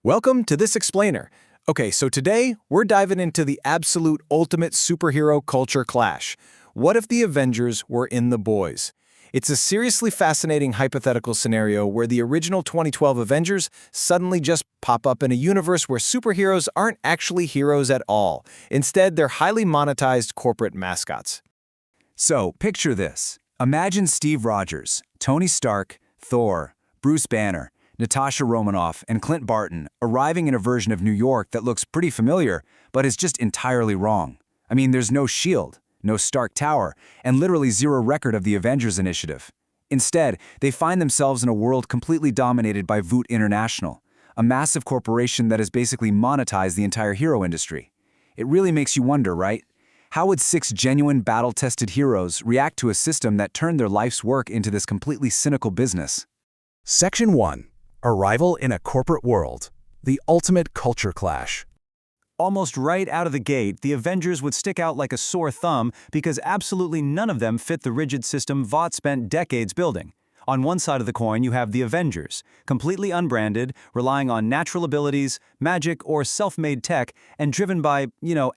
Welcome to this explainer. Okay, so today we're diving into the absolute ultimate superhero culture clash. What if the Avengers were in The Boys? It's a seriously fascinating hypothetical scenario where the original 2012 Avengers suddenly just pop up in a universe where superheroes aren't actually heroes at all. Instead, they're highly monetized corporate mascots. So, picture this. Imagine Steve Rogers, Tony Stark, Thor, Bruce Banner, Natasha Romanoff, and Clint Barton arriving in a version of New York that looks pretty familiar, but is just entirely wrong. I mean, there's no shield, no Stark Tower, and literally zero record of the Avengers Initiative. Instead, they find themselves in a world completely dominated by Voot International, a massive corporation that has basically monetized the entire hero industry. It really makes you wonder, right? How would 6 genuine battle-tested heroes react to a system that turned their life's work into this completely cynical business? Section 1. Arrival in a corporate world. The ultimate culture clash. Almost right out of the gate, the Avengers would stick out like a sore thumb because absolutely none of them fit the rigid system Vought spent decades building. On one side of the coin, you have the Avengers, completely unbranded, relying on natural abilities, magic, or self-made tech, and driven by,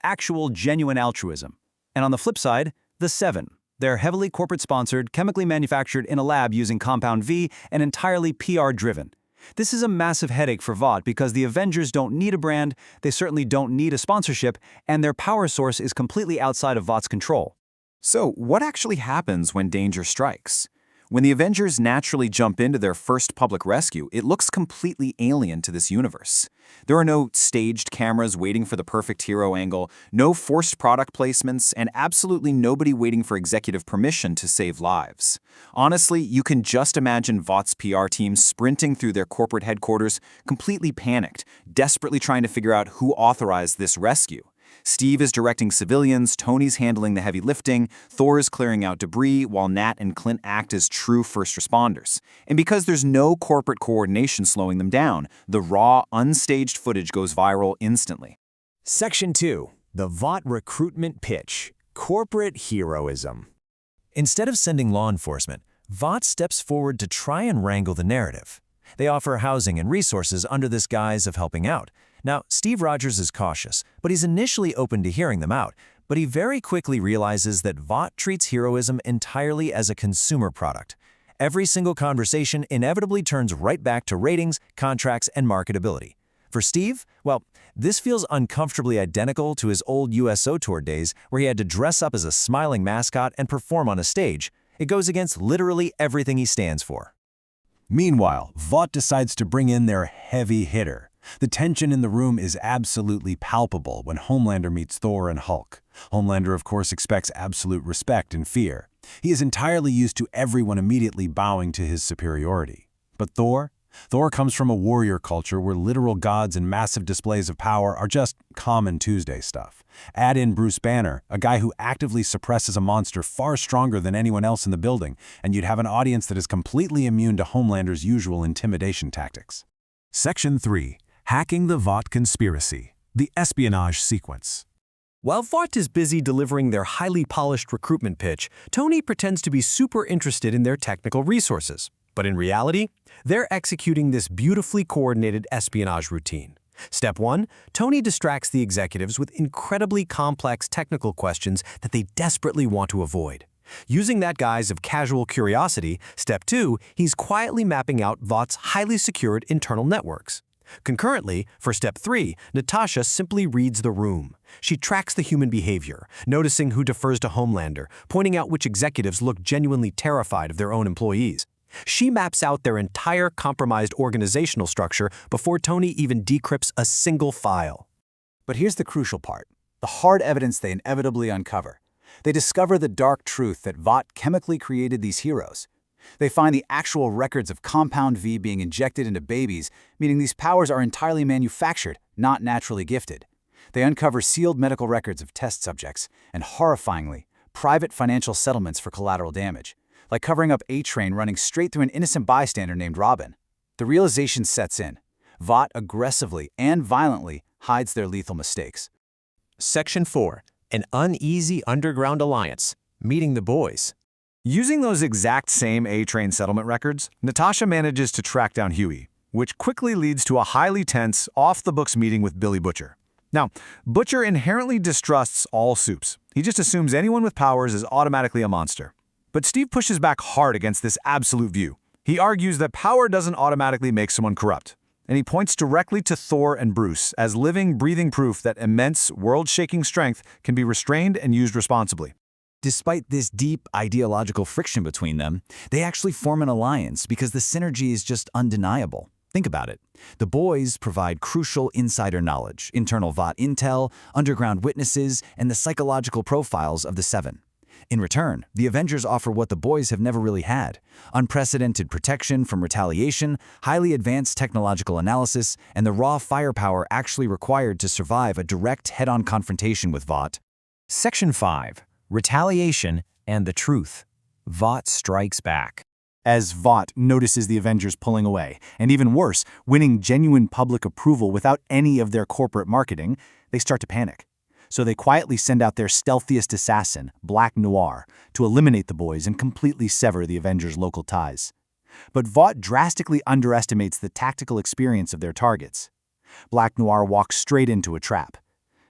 actual genuine altruism. And on the flip side, the Seven. They're heavily corporate-sponsored, chemically manufactured in a lab using Compound V, and entirely PR-driven. This is a massive headache for Vought because the Avengers don't need a brand, they certainly don't need a sponsorship, and their power source is completely outside of Vought's control. So, what actually happens when danger strikes? When the Avengers naturally jump into their first public rescue, it looks completely alien to this universe. There are no staged cameras waiting for the perfect hero angle, no forced product placements, and absolutely nobody waiting for executive permission to save lives. Honestly, you can just imagine Vought's PR team sprinting through their corporate headquarters, completely panicked, desperately trying to figure out who authorized this rescue. Steve is directing civilians, Tony's handling the heavy lifting, Thor is clearing out debris, while Nat and Clint act as true first responders. And because there's no corporate coordination slowing them down, the raw, unstaged footage goes viral instantly. Section 2. The Vought recruitment pitch. Corporate heroism. Instead of sending law enforcement, Vought steps forward to try and wrangle the narrative. They offer housing and resources under this guise of helping out. Now, Steve Rogers is cautious, but he's initially open to hearing them out, but he very quickly realizes that Vought treats heroism entirely as a consumer product. Every single conversation inevitably turns right back to ratings, contracts, and marketability. For Steve, well, this feels uncomfortably identical to his old USO tour days where he had to dress up as a smiling mascot and perform on a stage. It goes against literally everything he stands for. Meanwhile, Vought decides to bring in their heavy hitter. The tension in the room is absolutely palpable when Homelander meets Thor and Hulk. Homelander, of course, expects absolute respect and fear. He is entirely used to everyone immediately bowing to his superiority. But Thor comes from a warrior culture where literal gods and massive displays of power are just common Tuesday stuff. Add in Bruce Banner, a guy who actively suppresses a monster far stronger than anyone else in the building, and you'd have an audience that is completely immune to Homelander's usual intimidation tactics. Section 3. Hacking the Vought conspiracy. The espionage sequence. While Vought is busy delivering their highly polished recruitment pitch, Tony pretends to be super interested in their technical resources. But in reality, they're executing this beautifully coordinated espionage routine. Step 1, Tony distracts the executives with incredibly complex technical questions that they desperately want to avoid. Using that guise of casual curiosity, Step 2, he's quietly mapping out Vought's highly secured internal networks. Concurrently, for Step 3, Natasha simply reads the room. She tracks the human behavior, noticing who defers to Homelander, pointing out which executives look genuinely terrified of their own employees. She maps out their entire compromised organizational structure before Tony even decrypts a single file. But here's the crucial part, the hard evidence they inevitably uncover. They discover the dark truth that Vought chemically created these heroes. They find the actual records of Compound V being injected into babies, meaning these powers are entirely manufactured, not naturally gifted. They uncover sealed medical records of test subjects, and horrifyingly, private financial settlements for collateral damage, like covering up A-Train running straight through an innocent bystander named Robin. The realization sets in. Vought aggressively and violently hides their lethal mistakes. Section 4. An uneasy underground alliance. Meeting the Boys. Using those exact same A-Train settlement records, Natasha manages to track down Huey, which quickly leads to a highly tense, off-the-books meeting with Billy Butcher. Now, Butcher inherently distrusts all soups. He just assumes anyone with powers is automatically a monster. But Steve pushes back hard against this absolute view. He argues that power doesn't automatically make someone corrupt. And he points directly to Thor and Bruce as living, breathing proof that immense, world-shaking strength can be restrained and used responsibly. Despite this deep ideological friction between them, they actually form an alliance because the synergy is just undeniable. Think about it. The boys provide crucial insider knowledge, internal Vought intel, underground witnesses, and the psychological profiles of the Seven. In return, the Avengers offer what the boys have never really had: unprecedented protection from retaliation, highly advanced technological analysis, and the raw firepower actually required to survive a direct head-on confrontation with Vought. Section 5. Retaliation and the Truth. Vought strikes back. As Vought notices the Avengers pulling away, and even worse, winning genuine public approval without any of their corporate marketing, they start to panic. So they quietly send out their stealthiest assassin, Black Noir, to eliminate the boys and completely sever the Avengers' local ties. But Vought drastically underestimates the tactical experience of their targets. Black Noir walks straight into a trap.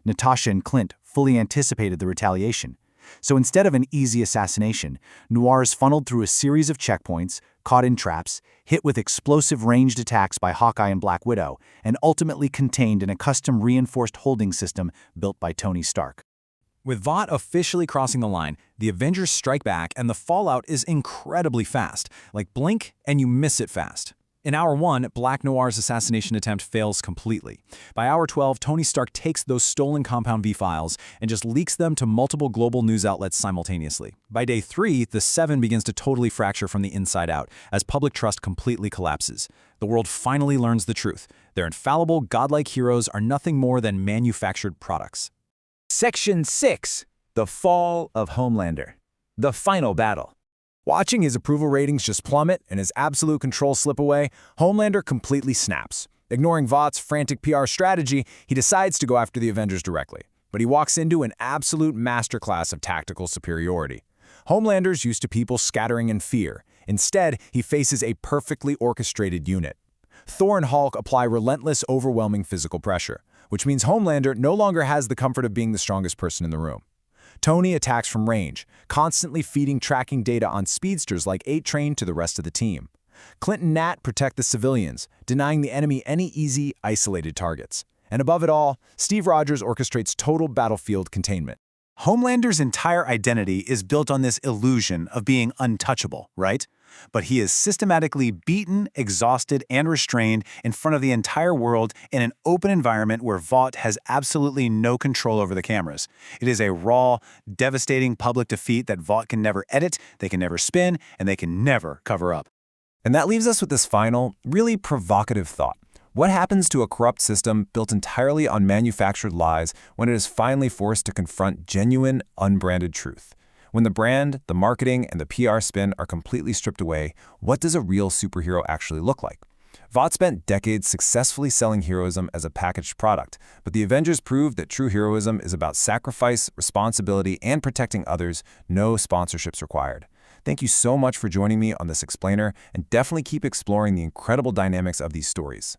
Natasha and Clint fully anticipated the retaliation. So instead of an easy assassination, Noir is funneled through a series of checkpoints, caught in traps, hit with explosive ranged attacks by Hawkeye and Black Widow, and ultimately contained in a custom reinforced holding system built by Tony Stark. With Vought officially crossing the line, the Avengers strike back and the fallout is incredibly fast. Like blink and you miss it fast. In Hour 1, Black Noir's assassination attempt fails completely. By Hour 12, Tony Stark takes those stolen Compound V files and just leaks them to multiple global news outlets simultaneously. By Day 3, the Seven begins to totally fracture from the inside out as public trust completely collapses. The world finally learns the truth. Their infallible, godlike heroes are nothing more than manufactured products. Section 6. The Fall of Homelander. The Final Battle. Watching his approval ratings just plummet and his absolute control slip away, Homelander completely snaps. Ignoring Vought's frantic PR strategy, he decides to go after the Avengers directly. But he walks into an absolute masterclass of tactical superiority. Homelander's used to people scattering in fear. Instead, he faces a perfectly orchestrated unit. Thor and Hulk apply relentless, overwhelming physical pressure, which means Homelander no longer has the comfort of being the strongest person in the room. Tony attacks from range, constantly feeding tracking data on speedsters like 8-Train to the rest of the team. Clint and Nat protect the civilians, denying the enemy any easy, isolated targets. And above it all, Steve Rogers orchestrates total battlefield containment. Homelander's entire identity is built on this illusion of being untouchable, right? But he is systematically beaten, exhausted, and restrained in front of the entire world in an open environment where Vought has absolutely no control over the cameras. It is a raw, devastating public defeat that Vought can never edit, they can never spin, and they can never cover up. And that leaves us with this final, really provocative thought. What happens to a corrupt system built entirely on manufactured lies when it is finally forced to confront genuine, unbranded truth? When the brand, the marketing, and the PR spin are completely stripped away, what does a real superhero actually look like? Vought spent decades successfully selling heroism as a packaged product, but the Avengers proved that true heroism is about sacrifice, responsibility, and protecting others, no sponsorships required. Thank you so much for joining me on this explainer, and definitely keep exploring the incredible dynamics of these stories.